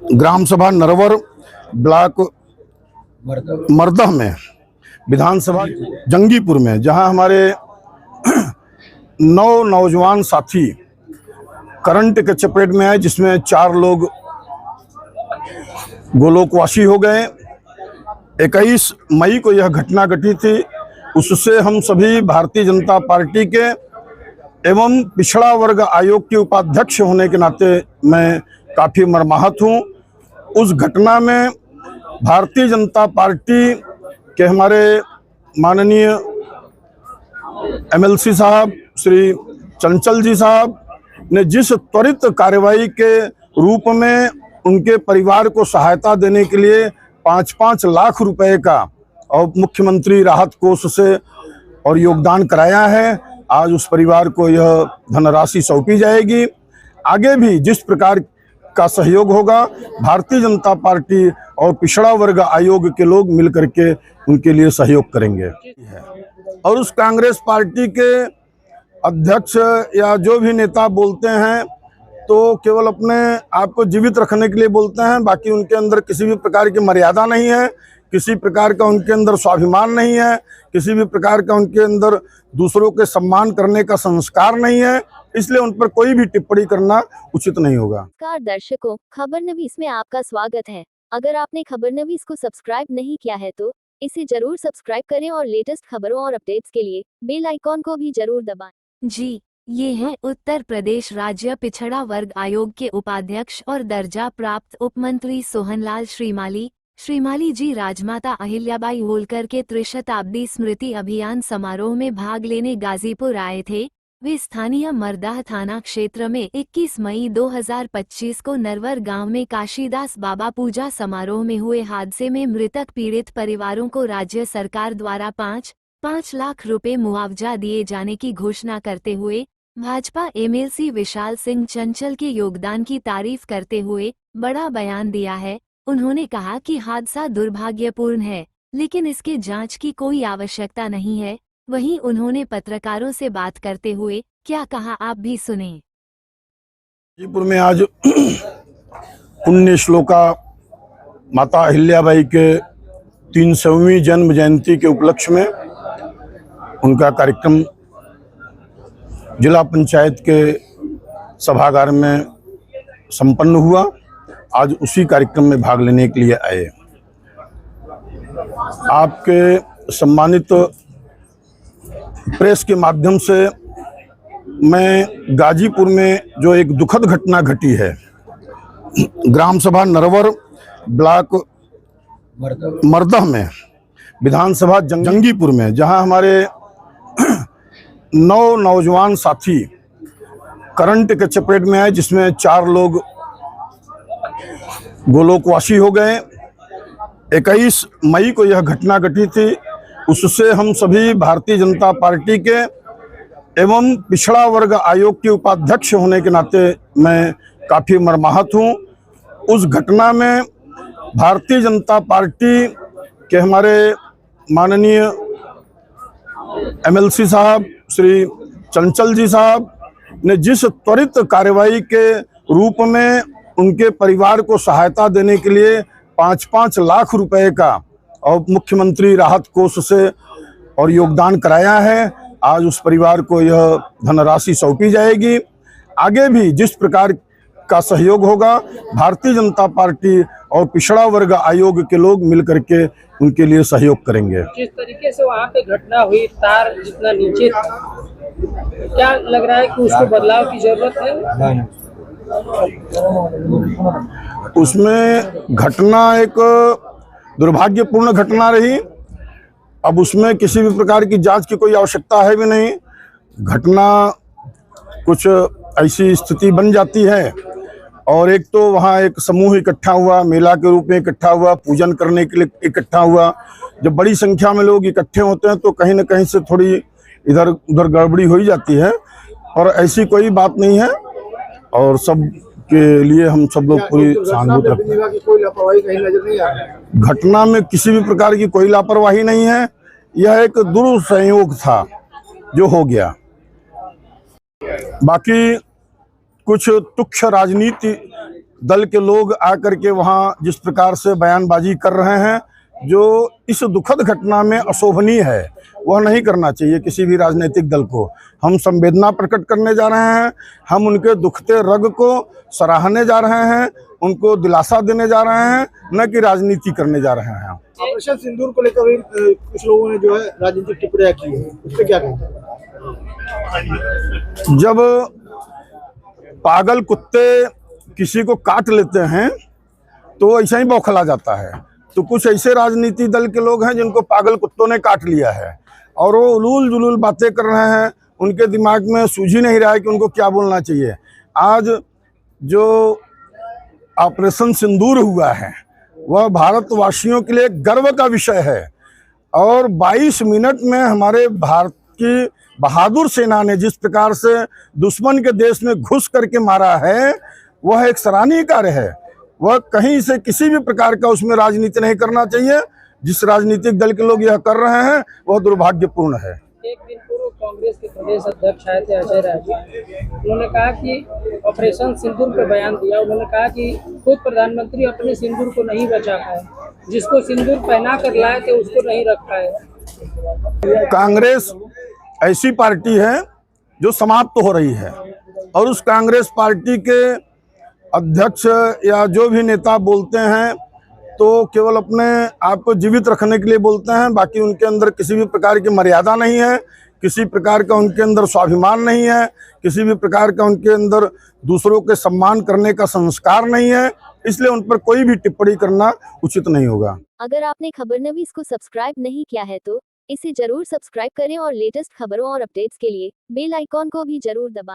ग्राम सभा नरवर ब्लॉक मरदह में विधानसभा जंगीपुर में, जहां हमारे 9 नौजवान साथी करंट के चपेट में आए, जिसमें 4 लोग गोलोकवासी हो गए। 21 मई को यह घटना घटी थी। उससे हम सभी भारतीय जनता पार्टी के एवं पिछड़ा वर्ग आयोग के उपाध्यक्ष होने के नाते मैं काफ़ी मर्माहत हूँ। उस घटना में भारतीय जनता पार्टी के हमारे माननीय एमएलसी साहब श्री चंचल जी साहब ने जिस त्वरित कार्रवाई के रूप में उनके परिवार को सहायता देने के लिए 5-5 लाख रुपए का और मुख्यमंत्री राहत कोष से और योगदान कराया है, आज उस परिवार को यह धनराशि सौंपी जाएगी। आगे भी जिस प्रकार का सहयोग होगा, भारतीय जनता पार्टी और पिछड़ा वर्ग आयोग के लोग मिलकर के उनके लिए सहयोग करेंगे। और उस कांग्रेस पार्टी के अध्यक्ष या जो भी नेता बोलते हैं तो केवल अपने आप को जीवित रखने के लिए बोलते हैं, बाकी उनके अंदर किसी भी प्रकार की मर्यादा नहीं है, किसी प्रकार का उनके अंदर स्वाभिमान नहीं है, किसी भी प्रकार का उनके अंदर दूसरों के सम्मान करने का संस्कार नहीं है, इसलिए उन पर कोई भी टिप्पणी करना उचित नहीं होगा। नमस्कार दर्शकों, खबरनवीस में आपका स्वागत है। अगर आपने खबरनवीस को सब्सक्राइब नहीं किया है तो इसे जरूर सब्सक्राइब करें और लेटेस्ट खबरों और अपडेट्स के लिए बेल आइकॉन को भी जरूर दबाएं। जी, ये हैं उत्तर प्रदेश राज्य पिछड़ा वर्ग आयोग के उपाध्यक्ष और दर्जा प्राप्त उपमंत्री सोहनलाल श्रीमाली। श्रीमाली जी राजमाता अहिल्याबाई होलकर के त्रिशताब्दी स्मृति अभियान समारोह में भाग लेने गाजीपुर आए थे। वे स्थानीय मरदाह थाना क्षेत्र में 21 मई 2025 को नरवर गांव में काशीदास बाबा पूजा समारोह में हुए हादसे में मृतक पीड़ित परिवारों को राज्य सरकार द्वारा 5 लाख रुपए मुआवजा दिए जाने की घोषणा करते हुए भाजपा एमएलसी विशाल सिंह चंचल के योगदान की तारीफ करते हुए बड़ा बयान दिया है। उन्होंने कहा कि हादसा दुर्भाग्यपूर्ण है, लेकिन इसके जांच की कोई आवश्यकता नहीं है। वहीं उन्होंने पत्रकारों से बात करते हुए क्या कहा, आप भी सुने। गाजीपुर में आज पुण्य श्लोका माता अहिल्याबाई के 300वीं जन्म जयंती के उपलक्ष्य में उनका कार्यक्रम जिला पंचायत के सभागार में संपन्न हुआ। आज उसी कार्यक्रम में भाग लेने के लिए आए। आपके सम्मानित प्रेस के माध्यम से मैं गाजीपुर में जो एक दुखद घटना घटी है, ग्राम सभा नरवर ब्लॉक मरदह में विधानसभा जंगीपुर में, जहां हमारे 9 नौजवान साथी करंट के चपेट में आए, जिसमें 4 लोग गोलोकवासी हो गए। 21 मई को यह घटना घटी थी। उससे हम सभी भारतीय जनता पार्टी के एवं पिछड़ा वर्ग आयोग के उपाध्यक्ष होने के नाते मैं काफ़ी मर्माहत हूँ। उस घटना में भारतीय जनता पार्टी के हमारे माननीय एमएलसी साहब श्री चंचल जी साहब ने जिस त्वरित कार्रवाई के रूप में उनके परिवार को सहायता देने के लिए 5-5 लाख रुपए का और मुख्यमंत्री राहत कोष से और योगदान कराया है, आज उस परिवार को यह धनराशि सौंपी जाएगी। आगे भी जिस प्रकार का सहयोग होगा, भारतीय जनता पार्टी और पिछड़ा वर्ग आयोग के लोग मिलकर के उनके लिए सहयोग करेंगे। जिस तरीके से वहाँ पे घटना हुई, तार जितना नीचे था, क्या लग रहा है कि उसको बदलाव की जरूरत है? उसमें घटना एक दुर्भाग्यपूर्ण घटना रही। अब उसमें किसी भी प्रकार की जांच की कोई आवश्यकता है भी नहीं। घटना कुछ ऐसी स्थिति बन जाती है, और एक तो वहाँ एक समूह इकट्ठा हुआ, मेला के रूप में इकट्ठा हुआ, पूजन करने के लिए इकट्ठा हुआ। जब बड़ी संख्या में लोग इकट्ठे होते हैं तो कहीं न कहीं से थोड़ी इधर उधर गड़बड़ी हो ही जाती है, और ऐसी कोई बात नहीं है। और सब के लिए हम सब लोग पूरी सहानुभूति रखते हैं। कोई लापरवाही कहीं नजर नहीं आ रही। घटना में किसी भी प्रकार की कोई लापरवाही नहीं है। यह एक दुर्संयोग था जो हो गया। बाकी कुछ तुच्छ राजनीति दल के लोग आकर के वहाँ जिस प्रकार से बयानबाजी कर रहे हैं, जो इस दुखद घटना में अशोभनीय है, वह नहीं करना चाहिए किसी भी राजनीतिक दल को। हम संवेदना प्रकट करने जा रहे हैं, हम उनके दुखते रग को सराहने जा रहे हैं, उनको दिलासा देने जा रहे हैं, न कि राजनीति करने जा रहे हैं। ऑपरेशन सिंदूर को लेकर भी कुछ लोगों ने जो है राजनीतिक टिप्पणियां की है, उस पर क्या कहते हैं? जब पागल कुत्ते किसी को काट लेते हैं तो ऐसा ही बौखला जाता है। तो कुछ ऐसे राजनीति दल के लोग हैं जिनको पागल कुत्तों ने काट लिया है और वो उलूल जुलूल बातें कर रहे हैं, उनके दिमाग में सूझ ही नहीं रहा है कि उनको क्या बोलना चाहिए। आज जो ऑपरेशन सिंदूर हुआ है वह भारतवासियों के लिए गर्व का विषय है और 22 मिनट में हमारे भारत की बहादुर सेना ने जिस प्रकार से दुश्मन के देश में घुस करके मारा है, वह एक सराहनीय कार्य है। वह कहीं से किसी भी प्रकार का उसमें राजनीति नहीं करना चाहिए। जिस राजनीतिक दल के लोग यह कर रहे हैं वह दुर्भाग्यपूर्ण है। एक दिन पूर्व कांग्रेस के प्रदेश अध्यक्ष आए थे अजय राय, उन्होंने कहा कि ऑपरेशन सिंदूर पर बयान दिया। उन्होंने कहा कि खुद प्रधानमंत्री अपने सिंदूर को नहीं बचा पाए, जिसको सिंदूर पहना कर लाए थे उसको नहीं रख पाए। कांग्रेस ऐसी पार्टी है जो समाप्त हो रही है और उस कांग्रेस पार्टी के अध्यक्ष या जो भी नेता बोलते हैं तो केवल अपने आप को जीवित रखने के लिए बोलते हैं। बाकी उनके अंदर किसी भी प्रकार की मर्यादा नहीं है, किसी प्रकार का उनके अंदर स्वाभिमान नहीं है, किसी भी प्रकार का उनके अंदर दूसरों के सम्मान करने का संस्कार नहीं है। इसलिए उन पर कोई भी टिप्पणी करना उचित नहीं होगा। अगर आपने खबरनवीस को सब्सक्राइब नहीं किया है तो इसे जरूर सब्सक्राइब करें और लेटेस्ट खबरों और अपडेट्स के लिए बेल आइकॉन को भी जरूर दबाएं।